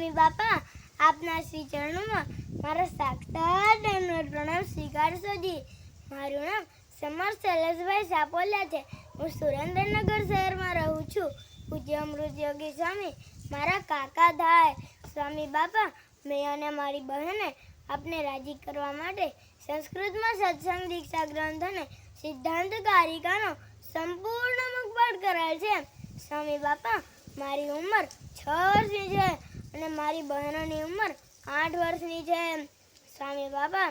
સ્વામી બાપા, આપના શ્રી ચરણોમાં મારા સાક્ષાત દંડવત પ્રણામ સ્વીકારશો જી. મારું નામ સમર શૈલેષભાઈ સાપોલિયા છે. હું સુરેન્દ્રનગર શહેરમાં રહું છું. પૂજ્ય અમૃત યોગી સ્વામી મારા કાકા થાય. સ્વામી બાપા, મેં અને મારી બહેને આપને રાજી કરવા માટે સંસ્કૃતમાં સત્સંગ દીક્ષા ગ્રંથ અને સિદ્ધાંત કારિકાનો સંપૂર્ણ મુખપાઠ કરાયેલ છે. સ્વામી બાપા, મારી ઉંમર 6 વર્ષની છે અને મારી બહેનોની ઉંમર 8 વર્ષની છે. સ્વામી બાપા,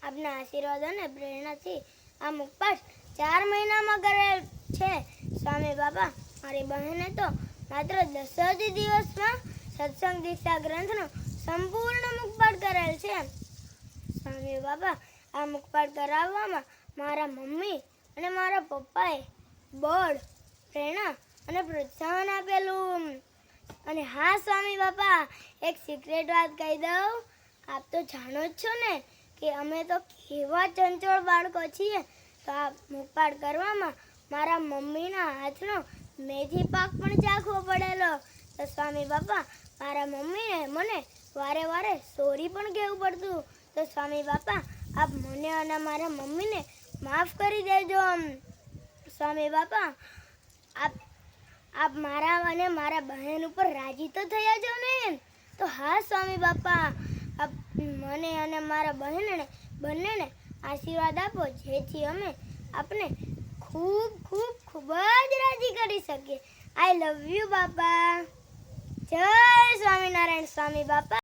આપના આશીર્વાદ અને પ્રેરણાથી આ મુખપાઠ 4 મહિનામાં કરેલ છે. સ્વામી બાપા, મારી બહેને તો માત્ર 10 જ દિવસમાં સત્સંગ દીક્ષા ગ્રંથનો સંપૂર્ણ મુખપાઠ કરેલ છે. સ્વામી બાપા, આ મુખપાઠ કરાવવામાં મારા મમ્મી અને મારા પપ્પાએ બળ, પ્રેરણા અને પ્રોત્સાહન આપેલું. અને હા સ્વામી બાપા, એક સિક્રેટ વાત કહી દઉં. આપ તો જાણો જ છો ને કે અમે તો કેવા ચંચળ બાળકો છીએ. તો આ મુખપાઠ કરવામાં મારા મમ્મીના હાથનો મેથી પાક પણ ચાખવો પડેલો. તો સ્વામી બાપા, મારા મમ્મીને મને વારે વારે સોરી પણ કહેવું પડતું. તો સ્વામી બાપા, આપ મને અને મારા મમ્મીને માફ કરી દેજો. સ્વામી બાપા, આપ મારા અને મારા બહેન ઉપર રાજી તો થયા છો ને? તો હા સ્વામી બાપા, આપ મને અને મારા બહેનને બંનેને આશીર્વાદ આપો, જેથી અમે આપને ખૂબ ખૂબ ખૂબ જ રાજી કરી શકીએ. આઈ લવ યુ બાપા. જય સ્વામિનારાયણ. સ્વામી બાપા.